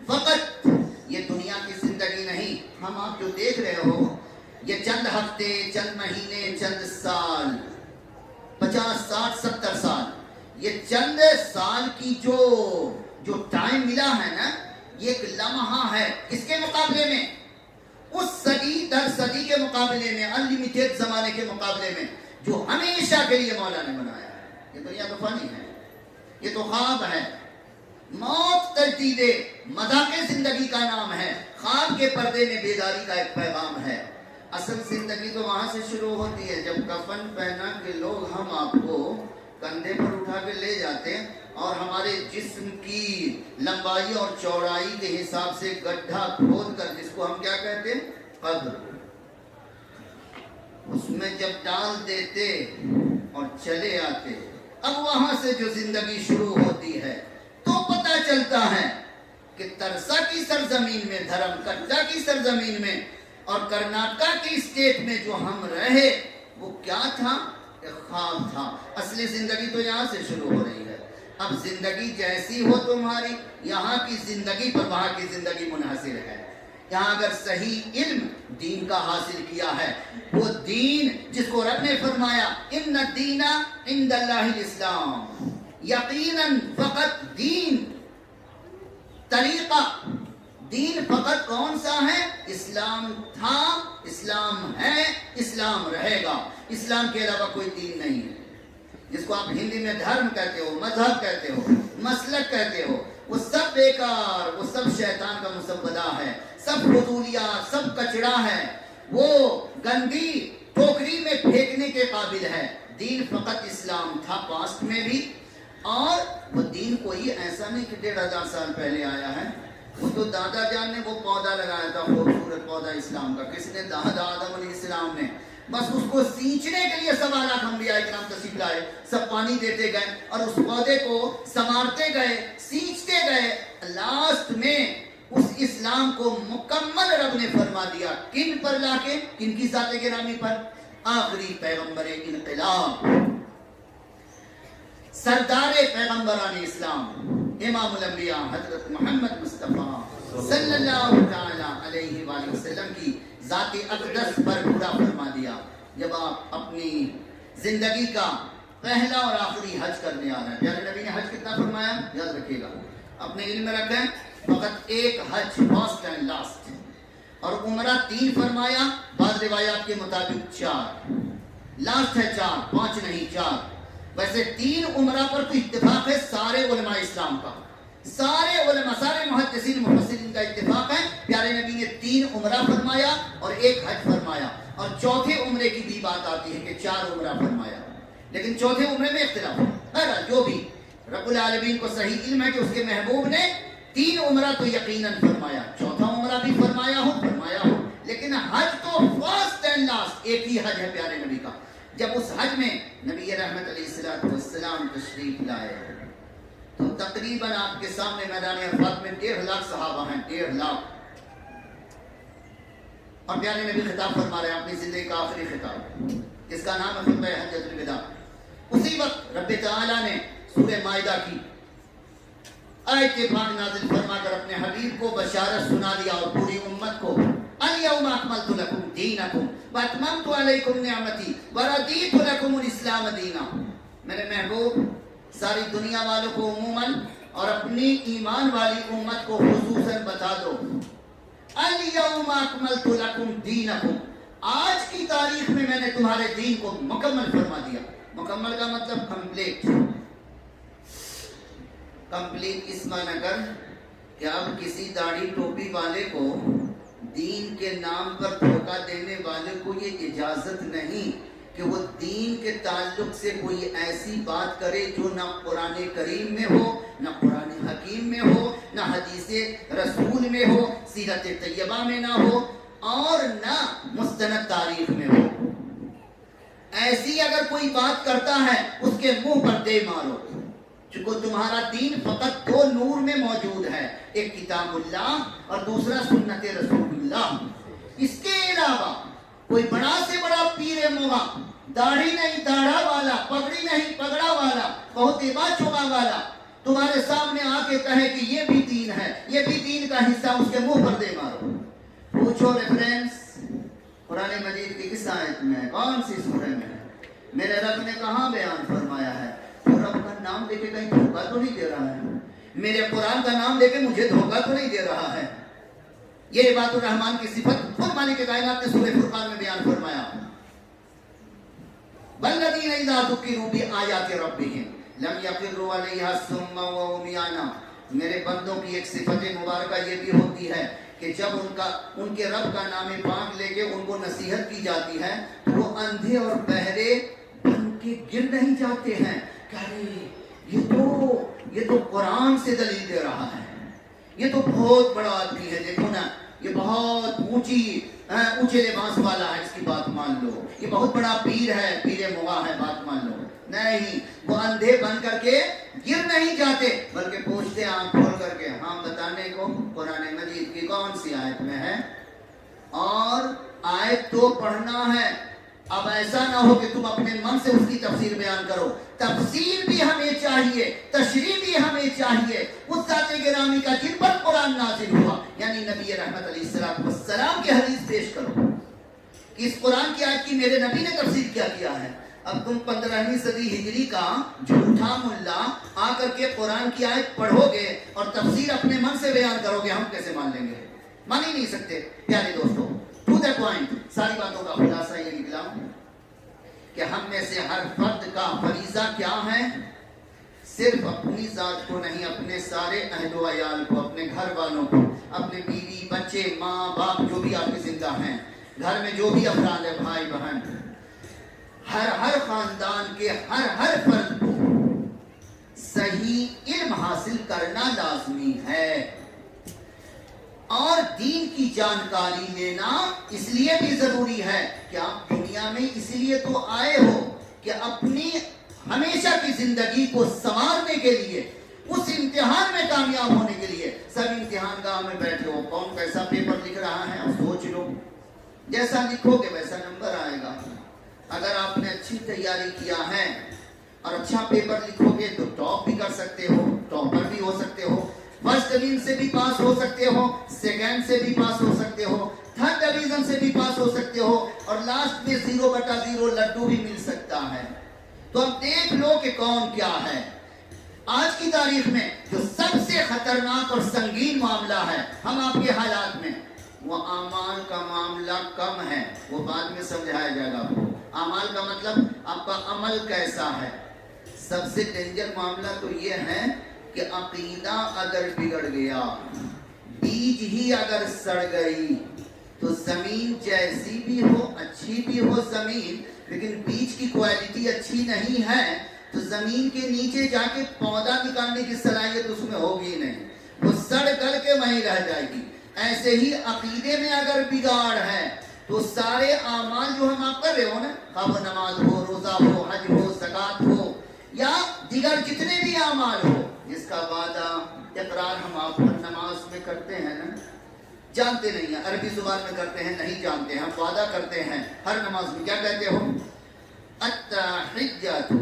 فقط یہ دنیا کی زندگی نہیں، ہم آپ جو دیکھ رہے ہو یہ چند ہفتے، چند مہینے، چند سال، 50 60 70 سال، یہ چند سال کی جو ٹائم ملا ہے نا، یہ ایک لمحہ ہے کس کے مقابلے میں؟ اس صدی در صدی کے مقابلے میں، انلیمیٹڈ زمانے کے مقابلے میں، جو ہمیشہ کے لیے مولا نے بنایا ہے۔ یہ دنیا تو فانی ہے، یہ تو خواب ہے، موت تجدید مذاق زندگی کا نام ہے، خواب کے پردے میں بیداری کا ایک پیغام ہے۔ اصل زندگی تو وہاں سے شروع ہوتی ہے جب کفن پہنا کے لوگ ہم آپ کو کندھے پر اٹھا کے لے جاتے ہیں اور ہمارے جسم کی لمبائی اور چوڑائی کے حساب سے گڈھا کھود کر، جس کو ہم کیا کہتے ہیں، قبر، اس میں جب ڈال دیتے اور چلے آتے، اب وہاں سے جو زندگی شروع ہوتی ہے تو پتہ چلتا ہے کہ ترسا کی سرزمین میں، دھرم کٹا کی سرزمین میں اور کرناٹکا کی اسٹیٹ میں جو ہم رہے وہ کیا تھا؟ ایک خواب تھا۔ اصلی زندگی تو یہاں سے شروع ہو رہی ہے۔ اب زندگی جیسی ہو تمہاری، یہاں کی زندگی پر وہاں کی زندگی منحصر ہے۔ یہاں اگر صحیح علم دین کا حاصل کیا ہے، وہ دین جس کو رب نے فرمایا ان الدین عند اللہ الاسلام، یقیناً فقط دین، طریقہ دین فقط کون سا ہے؟ اسلام تھا، اسلام ہے، اسلام رہے گا، اسلام کے علاوہ کوئی دین نہیں ہے۔ جس کو آپ ہندی میں دھرم کہتے ہو، مذہب کہتے ہو، مسلک کہتے ہو، وہ سب بیکار، وہ سب شیطان کا مسودہ ہے، سب فضولیات، سب کچڑا ہے، وہ گندی ٹوکری میں پھینکنے کے قابل ہے۔ دین فقط اسلام تھا پاسٹ میں بھی، اور وہ دین کوئی ایسا نہیں کہ 1500 سال پہلے آیا ہے۔ وہ تو دادا جان نے وہ پودا لگایا تھا، خوبصورت پودا اسلام کا، کس نے؟ دادا آدم علیہ السلام نے۔ بس اس کو سینچنے کے لیے 7 لاکھ انبیاء کرام تشریف لائے، سب پانی دیتے گئے اور اس پودے کو سنوارتے گئے، سینچتے گئے، لاسٹ میں اس اسلام کو مکمل رب نے فرما دیا۔ کن پر لا کے؟ کن کی ذات گرامی پر؟ آخری پیغمبر انقلاب، سردار پیغمبران اسلام، امام الانبیاء حضرت محمد مصطفیٰ صلی اللہ تعالی علیہ وآلہ وسلم کی ذات اقدس پر پورا فرما دیا۔ جب آپ اپنی زندگی کا پہلا اور آخری حج کرنے آ رہے ہیں، پیارے نبی نے حج کتنا فرمایا؟ یاد رکھیے گا، اپنے علم میں رکھیں، فقط ایک حج، فرسٹ اینڈ لاسٹ، اور عمرہ 3 فرمایا، بعض روایات کے مطابق 4، لاسٹ ہے 4، 5 نہیں 4۔ ویسے 3 عمرہ پر تو اتفاق ہے سارے علماء اسلام کا، سارے علماء، سارے محدثین مفسرین کا اتفاق ہے، پیارے نبی نے 3 عمرہ فرمایا اور 1 حج فرمایا، اور چوتھے عمرے کی بھی بات آتی ہے کہ 4 عمرہ فرمایا، لیکن چوتھے عمرے میں اختلاف ہے۔ بہرحال جو بھی، رب العالمین کو صحیح علم ہے کہ اس کے محبوب نے 3 عمرہ تو یقیناً فرمایا، چوتھا عمرہ بھی فرمایا ہو، لیکن حج تو فرسٹ اینڈ لاسٹ، ایک ہی حج ہے پیارے نبی کا۔ جب اس حج میں نبی رحمت علیہ السلام تشریف لائے تو تقریباً آپ کے سامنے میدان عرفات میں 1.5 لاکھ صحابہ ہیں، 1.5 لاکھ، اور پیارے نبی خطاب فرما رہے ہیں اپنی زندگی کا آخری خطاب، جس کا نام ہے خطبہ حجۃ الوداع۔ اسی وقت رب تعالیٰ نے سورہ مائدہ کی آیت پاک نازل فرما کر اپنے حبیب کو بشارت سنا دیا اور پوری امت کو، الیوم اکملت لکم دینکم واتممت علیکم نعمتی ورضیت لکم الاسلام دینا۔ میرے محبوب ساری دنیا والوں کو عموماً اور اپنی ایمان والی امت کو خصوصاً بتا دو، الیوم اکملت لکم دینکم، آج کی تاریخ میں میں نے تمہارے دین کو مکمل فرما دیا۔ مکمل کا مطلب کمپلیٹ۔ کمپلیٹ اس معنی کر کہ اب کسی داڑھی ٹوپی والے کو، دین کے نام پر دھوکہ دینے والے کو یہ اجازت نہیں کہ وہ دین کے تعلق سے کوئی ایسی بات کرے جو نہ قرآن کریم میں ہو، نہ قرآن حکیم میں ہو، نہ حدیث رسول میں ہو، سیرت طیبہ میں نہ ہو، اور نہ مستند تاریخ میں ہو۔ ایسی اگر کوئی بات کرتا ہے اس کے منہ پر دے مارو، چونکہ تمہارا دین فقط دو نور میں موجود ہے، ایک کتاب اللہ اور دوسرا سنت رسول اللہ۔ اس کے علاوہ کوئی بڑا سے بڑا پیر موغا، داڑھی نہیں داڑھا والا، پگڑی نہیں پگڑا والا، بہت ایبا چوبا والا تمہارے سامنے آ کے کہے کہ یہ بھی دین ہے، یہ بھی دین کا حصہ، اس کے منہ پر دے مارو۔ پوچھو ریفرنس قرآن مجید کی کس آیت میں ہے، کون سی سورہ میں ہے، میرے رب نے کہاں بیان فرمایا ہے؟ تو رب کا نام لے کے کہیں دھوکہ تو نہیں دے رہا ہے، میرے قرآن کا نام لے کے مجھے دھوکہ تو نہیں دے رہا ہے۔ یہ عباد الرحمن کی صفت خود مالک کائنات نے سورہ فرقان میں بیان فرمایا، والذین اذا ذکروا بآیات ربہم لم یخروا علیہا صما وعمیانا۔ میرے بندوں کی ایک صفت مبارکہ یہ بھی ہوتی ہے کہ جب ان کے رب کا نام پاک لے کے ان کو نصیحت کی جاتی ہے تو وہ اندھے اور بہرے بن کے گر نہیں جاتے ہیں کہ یہ تو قرآن سے دلیل دے رہا ہے، یہ تو بہت بڑا آدمی ہے، دیکھو نا یہ بہت اونچے لباس والا ہے، اس کی بات مان لو، یہ بہت بڑا پیر ہے، پیر مغا ہے، بات مان لو۔ نہیں، وہ اندھے بن کر کے گر نہیں جاتے بلکہ پوچھتے آنکھ کھول کر کے، ہاں بتانے کو قرآن مجید کی کون سی آیت میں ہے، اور آیت تو پڑھنا ہے۔ اب ایسا نہ ہو کہ تم اپنے من سے اس کی تفسیر بیان کرو، تفسیر بھی ہمیں چاہیے، تشریح بھی ہمیں چاہیے اس ذات گرامی کا جن پر قرآن نازل ہوا، یعنی نبی رحمت علیہ السلام کی حدیث پیش کرو کہ اس قرآن کی آیت کی میرے نبی نے تفسیر کیا کیا ہے۔ اب تم 15ویں صدی ہجری کا جھوٹا ملا آ کر کے قرآن کی آیت پڑھو گے اور تفسیر اپنے من سے بیان کرو گے، ہم کیسے مان لیں گے؟ مان ہی نہیں سکتے۔ پیارے دوستو، ٹو دا پوائنٹ، ساری باتوں کا خلاصہ یہ نکلا کہ ہم میں سے ہر فرد کا فریضہ کیا ہے، صرف اپنی ذات کو نہیں، اپنے سارے اہل و عیال کو، اپنے گھر والوں کو، اپنے بیوی بچے ماں باپ جو بھی آپ کی زندہ ہیں، گھر میں جو بھی افراد ہیں، بھائی بہن، ہر خاندان کے ہر فرد کو صحیح علم حاصل کرنا لازمی ہے، اور دین کی جانکاری لینا اس لیے بھی ضروری ہے کہ آپ دنیا میں اسی لیے تو آئے ہو کہ اپنی ہمیشہ کی زندگی کو سنوارنے کے لیے، اس امتحان میں کامیاب ہونے کے لیے۔ سب امتحان گاہ میں بیٹھے ہو، کون کیسا پیپر لکھ رہا ہے اور سوچ لو، جیسا لکھو گے ویسا نمبر آئے گا۔ اگر آپ نے اچھی تیاری کیا ہے اور اچھا پیپر لکھو گے تو ٹاپ بھی کر سکتے ہو، ٹاپر بھی ہو سکتے ہو، فرسٹ ڈویژن سے بھی پاس ہو سکتے ہو، سیکنڈ سے بھی پاس ہو سکتے ہو، تھرڈ ڈویژن سے بھی پاس ہو سکتے ہو، اور لاسٹ میں 0/0 لڈو بھی مل سکتا ہے۔ تو اب دیکھ لو کہ کون کیا ہے۔ آج کی تاریخ میں جو سب سے خطرناک اور سنگین معاملہ ہے ہم آپ کے حالات میں، وہ اعمال کا معاملہ کم ہے، وہ بعد میں سمجھایا جائے گا آپ کو۔ اعمال کا مطلب آپ کا عمل کیسا ہے۔ سب سے ڈینجر معاملہ تو یہ ہے کہ عقیدہ اگر بگڑ گیا، بیج ہی اگر سڑ گئی، تو زمین جیسی بھی ہو، اچھی بھی ہو زمین، لیکن بیج کی کوالٹی اچھی نہیں ہے تو زمین کے نیچے جا کے پودا نکالنے کی صلاحیت اس میں ہوگی نہیں، وہ سڑ گل کے وہیں رہ جائے گی۔ ایسے ہی عقیدے میں اگر بگاڑ ہے تو سارے اعمال جو ہم آپ کر رہے ہو نا، خواہ وہ نماز ہو، روزہ ہو، حج ہو، زکوٰۃ ہو، یا دیگر جتنے بھی اعمال ہو جس کا وعدہ اقرار ہم آپ نماز میں کرتے ہیں نا، جانتے نہیں ہیں، عربی زبان میں کرتے ہیں نہیں جانتے ہیں، ہم وعدہ کرتے ہیں ہر نماز میں کیا کہتے ہو؟ التحیات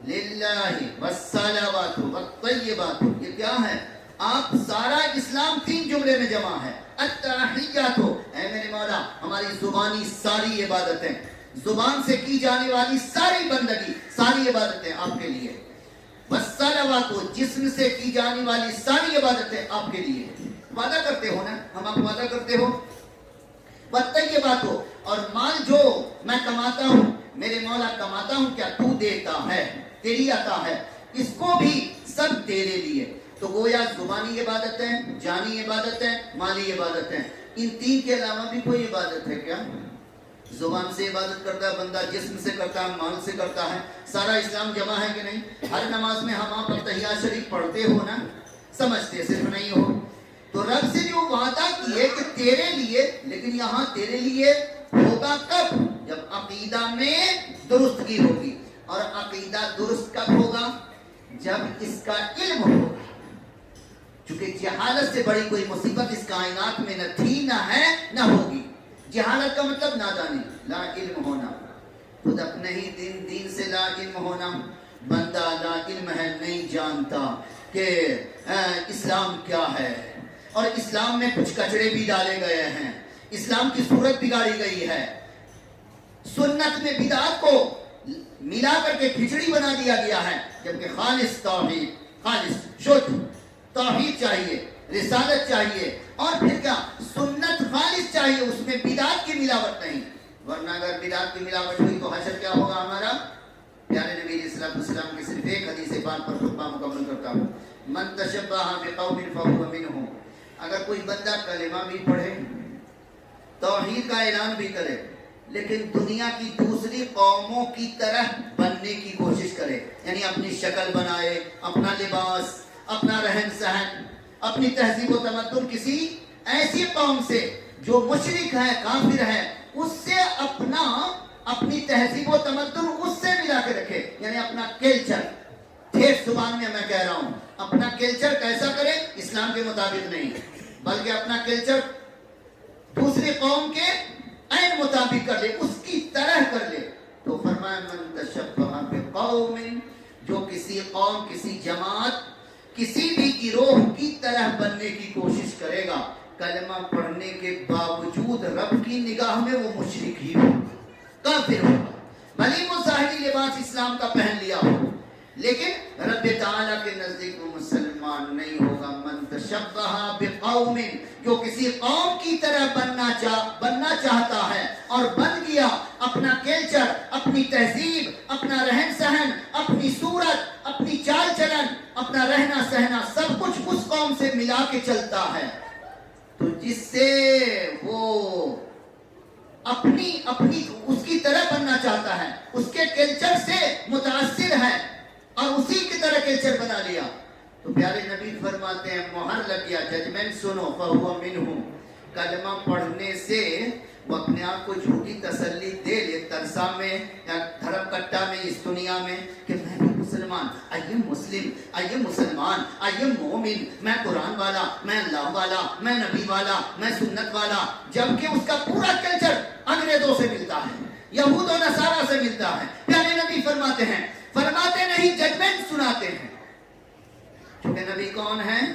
للہ والصلوات والطیبات. یہ کیا ہے؟ آپ سارا اسلام 3 جملے میں جمع ہے. التحیات، اے میرے مولا ہماری زبانی ساری عبادتیں، زبان سے کی جانے والی ساری بندگی، ساری عبادتیں آپ کے لیے. والصلوات، جسم سے کی جانے والی ساری عبادتیں آپ کے لیے. وعدہ کرتے ہو نا، ہم آپ وعدہ کرتے ہو. والطیبات، اور مال جو میں کماتا ہوں، میرے مولا کماتا ہوں کیا تو دیتا ہے، تیری عطا ہے، اس کو بھی سب تیرے لیے. تو گویا زبانی عبادتیں، جانی عبادتیں، مالی عبادتیں، ان 3 کے علاوہ بھی کوئی عبادت ہے کیا؟ زبان سے عبادت کرتا ہے بندہ، جسم سے کرتا ہے، مال سے کرتا ہے، سارا اسلام جمع ہے کہ نہیں؟ ہر نماز میں ہم آپ تحیات شریف پڑھتے ہو نا، سمجھتے صرف نہیں ہو. تو رب سے جو وعدہ کیے کہ تیرے لیے، لیکن یہاں تیرے لیے ہوگا کب؟ جب عقیدہ میں درستگی ہوگی. اور عقیدہ درست کب ہوگا؟ جب اس کا علم ہوگا. چونکہ جہالت سے بڑی کوئی مصیبت اس کائنات میں نہ تھی، نہ ہے، نہ ہوگی. جہالت کا مطلب نادانی، لا علم ہونا. خود اپنے ہی دین سے لا علم ہونا. بندہ لا علم ہے، نہیں جانتا کہ اسلام کیا ہے، اور اسلام میں کچھ کچرے بھی ڈالے گئے ہیں، اسلام کی صورت بگاڑی گئی ہے، سنت میں بدعت کو ملا کر کے کھچڑی بنا دیا گیا ہے. جبکہ خالص توحید، خالص شدھ توحید چاہیے، رسالت چاہیے، اور پھر کیا سنت خالص چاہیے، اس میں بدعت کی ملاوٹ نہیں. ورنہ اگر بدعت کی ملاوٹ ہوئی تو حشر کیا ہوگا ہمارا؟ پیارے نبی علیہ الصلوۃ والسلام کی صرف ایک حدیث پاک پر خطبہ مکمل کرتا ہوں. من تشبہ بقوم فہو منہم. اگر کوئی بندہ کلمہ بھی پڑھے، توحید کا اعلان بھی کرے، لیکن دنیا کی دوسری قوموں کی طرح بننے کی کوشش کرے، یعنی اپنی شکل بنائے، اپنا لباس، اپنا رہن سہن، اپنی تہذیب و تمدن کسی ایسی قوم سے جو مشرک ہے، کافر ہے، اس سے اپنی تہذیب و تمدن اس سے ملا کے رکھے، یعنی اپنا کلچر. ٹھیک زبان میں کہہ رہا ہوں، اپنا کلچر کیسا کرے؟ اسلام کے مطابق نہیں، بلکہ اپنا کلچر دوسری قوم کے عین مطابق کر لے، اس کی طرح کر لے. تو فرمایا من تشبہ بقوم، جو کسی قوم، کسی جماعت، کسی بھی گروہ کی طرح بننے کی کوشش کرے گا، کلمہ پڑھنے کے باوجود رب کی نگاہ میں وہ مشرک ہی ہوگا، کافر ہوگا. بھلی وہ ظاہری لباس اسلام کا پہن لیا ہو، لیکن رب تعالیٰ کے نزدیک وہ مسلمان نہیں ہوگا. من تشبہ بقوم، جو کسی قوم کی طرح بننا چاہتا ہے اور بن گیا، اپنا کلچر، اپنی تہذیب، اپنا رہن سہن، اپنی صورت، اپنی چال چلن، اپنا رہنا سہنا، سب کچھ اس قوم سے ملا کے چلتا ہے، تو جس سے وہ اپنی اس کی طرح بننا چاہتا ہے، اس کے کلچر سے متاثر ہے اور اسی کی طرح کلچر بنا لیا، تو پیارے نبی فرماتے ہیں مہر لگ گیا، ججمنٹ سنو، فہو منہم. کلمہ پڑھنے سے وہ اپنے آپ کو جھوٹی تسلی دے لے ترسا میں یا دھرم کٹا میں، اس دنیا میں، کہ میں بھی مسلمان، I am Muslim, I am مسلمان، آئی ایم مومن، میں قرآن والا، میں اللہ والا، میں نبی والا، میں سنت والا. جبکہ اس کا پورا کلچر انگریزوں سے ملتا ہے، یہود و نصارہ سے ملتا ہے. پیارے نبی فرماتے نہیں، ججمنٹ سناتے ہیں. چونکہ نبی کون ہیں؟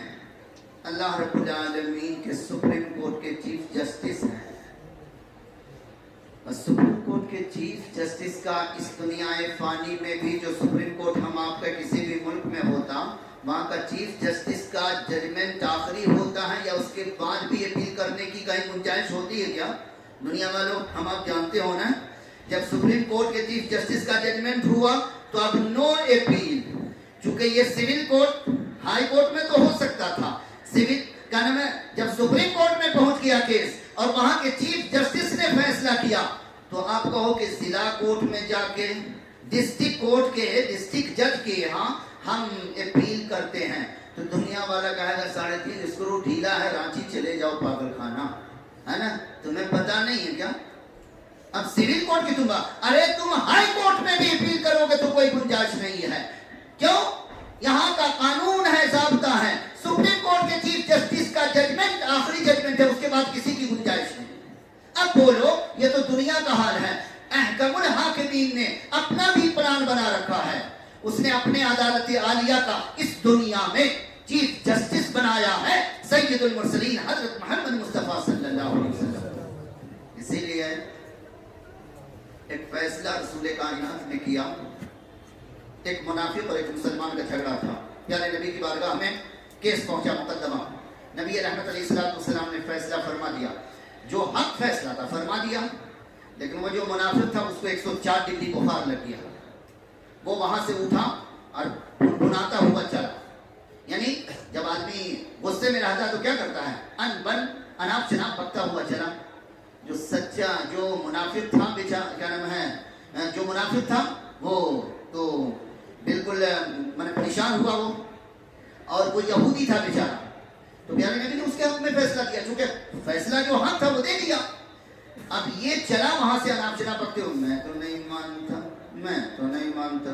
اللہ رب العالمین کے سپریم کورٹ کے چیف جسٹس ہیں. سپریم کورٹ کے چیف جسٹس کا اس دنیا فانی میں بھی، جو سپریم کورٹ ہم آپ کا کسی بھی ملک میں ہوتا، وہاں کا چیف جسٹس کا ججمنٹ آخری ہوتا ہے یا اس کے بعد بھی اپیل کرنے کی کہیں گنجائش ہوتی ہے کیا؟ دنیا والوں، ہم آپ جانتے ہو نا، جب سپریم کورٹ کے چیف جسٹس کا ججمنٹ ہوا تو اب نو اپیل. چونکہ یہ سول کورٹ، ہائی کورٹ میں تو ہو سکتا تھا، سول کا نام ہے، جب سپریم کورٹ میں پہنچ گیا کیس اور وہاں کے چیف جسٹس نے فیصلہ کیا، تو آپ کہو کہ ضلع کورٹ میں جا کے، ڈسٹرکٹ کورٹ کے ڈسٹرکٹ جج کے یہاں ہم اپیل کرتے ہیں، تو دنیا والا کہے گا 3.5 اسکرو ڈھیلا ہے، رانچی چلے جاؤ پاگل خانہ، ہے نا؟ تمہیں پتا نہیں ہے کیا؟ اب سول کورٹ کی ارے تم ہائی کورٹ میں بھی اپیل کرو گے تو کوئی گنجائش نہیں ہے. کیوں؟ یہاں کا قانون ہے، ضابطہ ہے. سپریم کورٹ کے چیف جسٹس کا ججمنٹ آخری ججمنٹ ہے، اس کے بعد کسی کی اپنا بھی پلان بنا رکھا ہے. اس نے اپنے عدالت عالیہ کا اس دنیا میں چیف جسٹس بنایا ہے سید المرسلین حضرت محمد مصطفیٰ صلی اللہ علیہ وسلم. اسی لیے ایک فیصلہ رسول کائنات نے کیا. ایک منافق اور ایک مسلمان کا جھگڑا تھا. پیارے نبی کی بارگاہ میں کیس پہنچا مقدمہ. نبی رحمت علیہ السلام نے فیصلہ فرما دیا. جو حق فیصلہ تھا فرما دیا, لیکن وہ جو منافق تھا اس کو 104 ڈگری بخار لگ گیا. وہ وہاں سے اٹھا اور گنگناتا ہوا چلا. یعنی جب آدمی غصے میں رہتا تو کیا کرتا ہے, ان بن اناپ شناپ بکتا ہوا چلا. جو سچا جو منافق تھا بیچارہ, کیا نام ہے, جو منافق تھا وہ تو بالکل پریشان ہوا وہ, اور وہ یہودی تھا بیچارہ. تو پیارے نبی نے اس کے حق میں فیصلہ کیا, چونکہ فیصلہ جو حق تھا وہ دے دیا. اب یہ چلا وہاں سے اناپ شناپ بکتے ہوئے, میں تو نہیں مانتا, میں تو نہیں مانتا.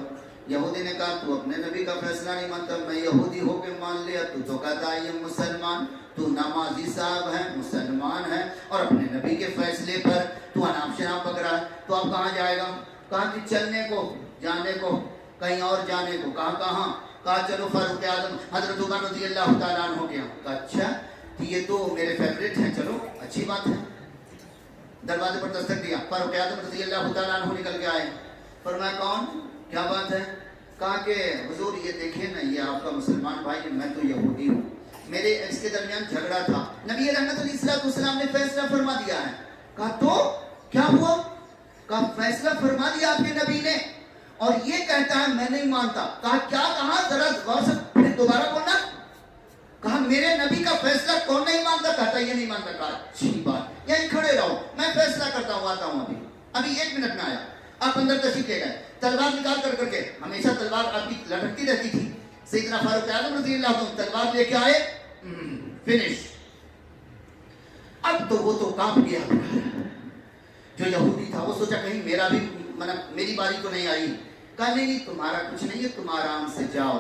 یہودی نے کہا تو اپنے نبی کا فیصلہ نہیں مانتا, میں یہودی ہو کے مان لیا, تو کہتا ہے یہ مسلمان, تو نمازی صاحب ہے, مسلمان ہے, اور اپنے نبی کے فیصلے پر تو اناپ شناپ بک رہا ہے, تو اب کہاں جائے گا؟ کہاں کہ چلنے کو, جانے کو, کہیں اور جانے کو. کہاں؟ کہا چلو فاروق اعظم حضرت عمر رضی اللہ تعالیٰ عنہ ہو گیا. کہا اچھا یہ تو میرے فیوریٹ ہیں, چلو اچھی بات ہے. دروازے پر دستک دیا, فاروق اعظم رضی اللہ تعالیٰ عنہ نکل کے آئے. فرمایا کون, کیا بات ہے؟ کہا کہ حضور یہ دیکھیں نا, یہ آپ کا مسلمان بھائی ہے, میں تو یہودی ہوں, میرے اس کے درمیان جھگڑا تھا, نبی رحمت علیہ السلام نے فیصلہ فرما دیا ہے. کہا تو کیا ہوا؟ کہا فیصلہ فرما دیا آپ کے نبی نے, اور یہ کہتا ہے میں نہیں مانتا. کہا کیا کہا, ذرا غور سے پھر دوبارہ بولنا. کہا میرے نبی کا فیصلہ کون نہیں مانتا؟ کہتا یہ نہیں مانتا. کہا اچھی بات, یہیں کھڑے رہو, میں فیصلہ کرتا ہوں, آتا ہوں ابھی 1 منٹ میں آیا. آپ اندر تشریف لے گئے, تلوار نکال کر کے, ہمیشہ تلوار آپ کی لٹکتی رہتی تھی. سیدنا فاروق اعظم رضی اللہ عنہ تلوار لے کے آئے, فنش. اب تو وہ تو کام کیا, جو یہودی تھا وہ سوچا کہیں میرا بھی میری باری تو نہیں آئی. کہا نہیں تمہارا کچھ نہیں ہے, تم آرام سے جاؤ.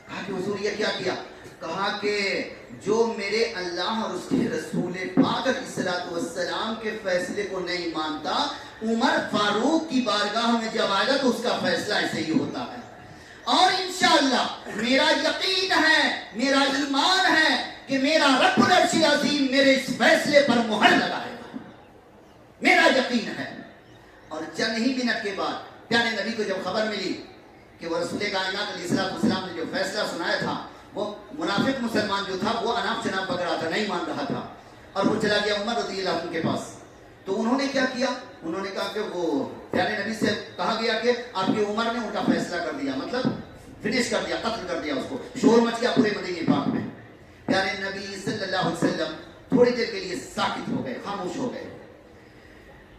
کہا کہ حضور یہ کیا کیا؟ کہا کہ جو میرے اللہ اور اس کے رسول پاک علیہ السلام کے فیصلے کو نہیں مانتا, عمر فاروق کی بارگاہ میں جب آئے گا تو اس کا فیصلہ ایسے ہی ہوتا ہے. اور انشاءاللہ میرا یقین ہے, میرا ایمان ہے کہ میرا رب العرش عظیم میرے اس فیصلے پر مہر لگائے گا, میرا یقین ہے. اور چند ہی منٹ کے بعد پیارے نبی کو جب خبر ملی کہ وہ رسول کائنات علیہ السلام نے جو فیصلہ سنایا تھا, وہ منافق مسلمان جو تھا وہ اناپ شناپ بک رہا تھا, نہیں مان رہا تھا, اور وہ چلا گیا عمر رضی اللہ عنہ کے پاس. تو انہوں نے کیا کیا, انہوں نے کہا کہ وہ پیارے نبی سے کہا گیا کہ آپ کی عمر نے ان کا فیصلہ کر دیا, مطلب فنش کر دیا, قتل کر دیا اس کو. شور مچ گیا پورے مدینہ پاک میں. پیارے نبی صلی اللہ علیہ وسلم تھوڑی دیر کے لیے ساکت ہو گئے, خاموش ہو گئے,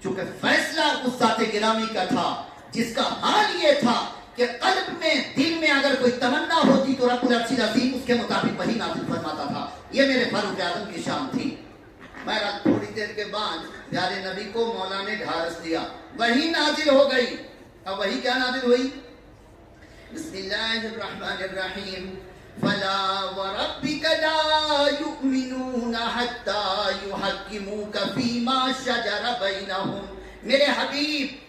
چونکہ فیصلہ اس ذات گرامی کا تھا جس کا حال یہ تھا کہ قلب میں, دل میں اگر کوئی تمنا ہوتی تو رب العرش عظیم اس کے مطابق وہی نازل فرماتا تھا. یہ میرے فاروق اعظم کی شان تھی. بہرحال تھوڑی دیر کے بعد پیارے نبی کو مولا نے ڈھارس دیا, وہی نازل ہو گئی. اب وہی کیا نازل ہوئی؟ بسم اللہ الرحمن الرحیم, فلا وربک لا یؤمنون حتی یحکموک فیما شجر بینہم. میرے حبیب,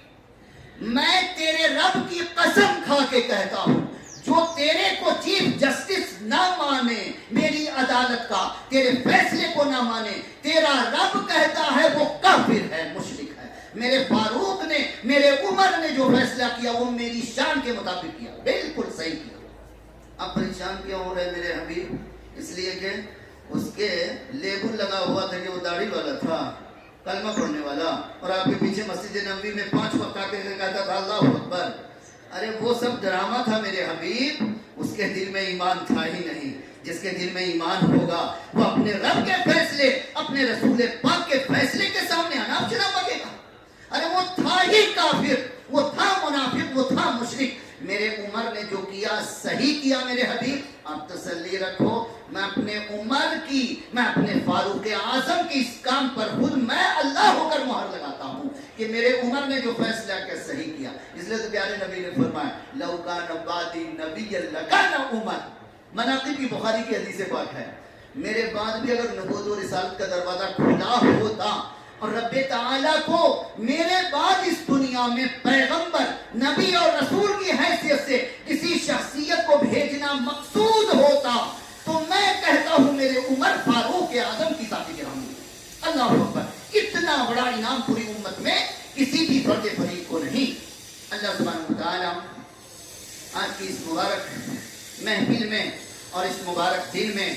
میں تیرے رب کی قسم کھا کے کہتا ہوں, جو تیرے کو چیف جسٹس نہ مانے, میری عدالت کا تیرے فیصلے کو نہ مانے, تیرا رب کہتا ہے وہ کافر ہے, مشرک ہے. میرے فاروق نے, میرے عمر نے جو فیصلہ کیا وہ میری شان کے مطابق کیا, بالکل صحیح کیا. اب پریشان کیوں ہو رہے میرے حبیب؟ اس لیے کہ اس کے لیبل لگا ہوا تھا کہ وہ داڑھی والا تھا, کلمہ پڑھنے والا, اور آپ کے پیچھے مسجد نبوی میں 5 وقت آ کے کہتا تھا اللہ اکبر. ارے وہ سب ڈرامہ تھا میرے حبیب, اس کے دل میں ایمان تھا ہی نہیں. جس کے دل میں ایمان ہوگا وہ اپنے رب کے فیصلے, اپنے رسول پاک کے فیصلے کے سامنے اناپ شناپ بکے گا. ارے وہ تھا ہی کافر, وہ تھا منافق, وہ تھا مشرک. میرے عمر نے جو کیا صحیح کیا میرے حبیب. آپ تسلی رکھو, میں اپنے عمر کی, میں اپنے فاروق اعظم کی اس کام پر خود میں اللہ ہو کر مہر لگاتا ہوں کہ میرے عمر نے جو فیصلہ کیا صحیح کیا. اس لیے تو پیارے نبی نے فرمایا لو کان بعدی نبی لکان عمر. مناقب کی بخاری کی حدیث پاک ہے, میرے بعد بھی اگر نبوت و رسالت کا دروازہ کھلا ہوتا اور رب تعالیٰ کو میرے بعد اس دنیا میں پیغمبر، نبی اور رسول کی حیثیت سے کسی شخصیت کو بھیجنا مقصود ہوتا تو میں کہتا ہوں میرے عمر فاروق اعظم کی ذات گرامی. اللہ اکبر. اتنا بڑا انعام پوری امت میں کسی بھی فرد فریق کو نہیں. اللہ سبحانہ وتعالی آج کی اس مبارک محفل میں اور اس مبارک دن میں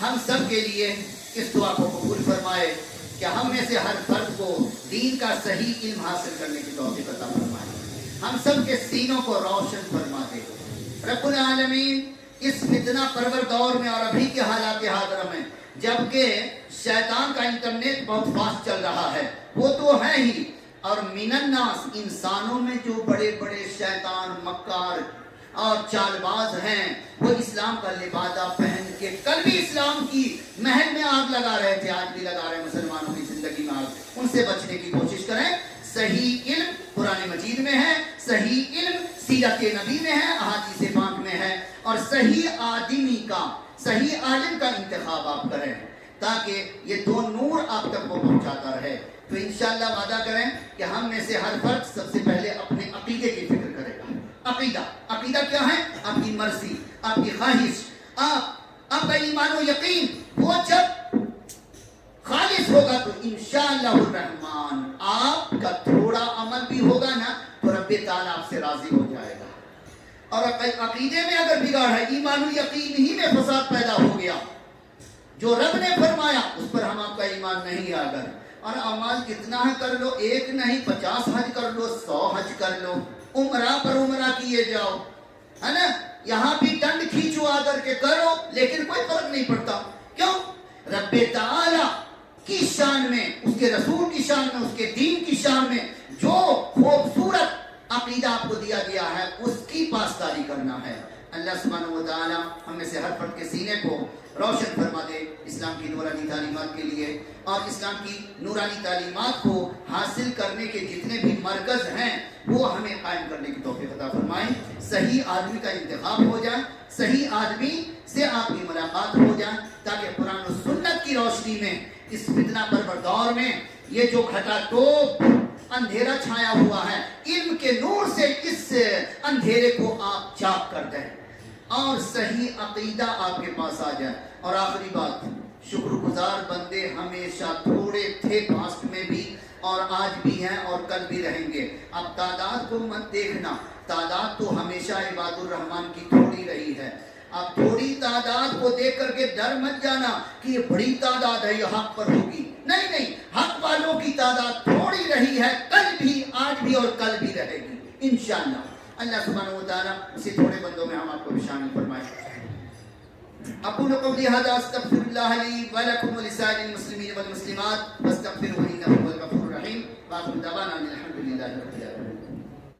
ہم سب کے لیے اس دعا کو قبول فرمائے کہ ہم میں سے ہر فرد کو دین کا صحیح علم حاصل کرنے کی توفیق عطا فرمائے. ہم سب کے سینوں کو روشن فرما دے. رب العالمین اس فتنہ پرور دور میں اور ابھی کے حالات حاضرہ میں جبکہ شیطان کا انٹرنیٹ بہت فاسٹ چل رہا ہے، وہ تو ہے ہی، اور من الناس انسانوں میں جو بڑے بڑے شیطان مکار اور چال باز ہیں وہ اسلام کا لبادہ پہن کے کل بھی اسلام کی محل میں آگ لگا رہے تھے، آج بھی لگا رہے ہیں مسلمانوں کی زندگی میں آگ. ان سے بچنے کی کوشش کریں. صحیح علم قرآن مجید میں ہے، صحیح علم سیرت نبی میں ہے، احادیث پاک میں ہے، اور صحیح آدمی کا، صحیح عالم کا انتخاب آپ کریں تاکہ یہ دو نور آپ تک کو پہنچاتا رہے. تو انشاءاللہ وعدہ کریں کہ ہم میں سے ہر فرد سب سے پہلے اپنے عقیدے کی فکر کرے گا. عقیدہ کیا ہے؟ آپ کی مرضی، آپ کی خواہش، آپ کا ایمان و یقین. وہ جب خالص ہوگا تو انشاءاللہ الرحمن آپ کا تھوڑا عمل بھی ہوگا نا تو رب تعالیٰ آپ سے راضی ہو جائے گا. اور عقیدے میں اگر بگاڑ ہے، ایمان و یقین ہی میں فساد پیدا ہو گیا، جو رب نے فرمایا اس پر ہم آپ کا ایمان نہیں آ گئے، اور اعمال کتنا ہے کر لو، ایک نہیں 50 حج کر لو، 100 حج کر لو، عمرہ پر عمرہ کیے جاؤ، ہے نا، یہاں بھی ڈنڈ کھینچو آ کر کے کرو، لیکن کوئی فرق نہیں پڑتا. کیوں؟ رب تعالیٰ کی شان میں، اس کے رسول کی شان میں، اس کے دین کی شان میں جو خوبصورت عقیدہ آپ کو دیا گیا ہے اس کی پاسداری کرنا ہے. اللہ سبحانہ و تعالی ہم میں سے ہر فرد کے سینے کو روشن فرما دے اسلام کی نورانی تعلیمات کے لیے، اور اسلام کی نورانی تعلیمات کو حاصل کرنے کے جتنے بھی مرکز ہیں وہ ہمیں قائم کرنے کی توفیق عطا فرمائیں. صحیح آدمی کا انتخاب ہو جائے، صحیح آدمی سے آپ کی ملاقات ہو جائے تاکہ قرآن و سنت کی روشنی میں اس فتنہ پرور دور میں یہ جو کھٹا ٹوپ اندھیرا چھایا ہوا ہے، علم کے نور سے اس اندھیرے کو آپ چاک کر دیں اور صحیح عقیدہ آپ کے پاس آ جائے. اور آخری بات، شکر گزار بندے ہمیشہ تھوڑے تھے پاسٹ میں بھی اور آج بھی ہیں اور کل بھی رہیں گے. اب تعداد کو مت دیکھنا، تعداد تو ہمیشہ عباد الرحمن کی تھوڑی رہی ہے. اب تھوڑی تعداد کو دیکھ کر کے ڈر مت جانا کہ یہ بڑی تعداد ہے، یہ حق پر ہوگی. نہیں، حق والوں کی تعداد تھوڑی رہی ہے، کل بھی، آج بھی اور کل بھی رہے گی انشاءاللہ. اللہ سبحانہ و تعالی اسی تھوڑے بندوں میں ہم آپ کو بھی شامل فرمائے. اقول قولی ھذا استغفر اللہ لی ولکم ولسائر المسلمین والمسلمات فاستغفروہ انہ هو الغفور الرحیم. وآخر دعوانا الحمد للہ رب العالمین.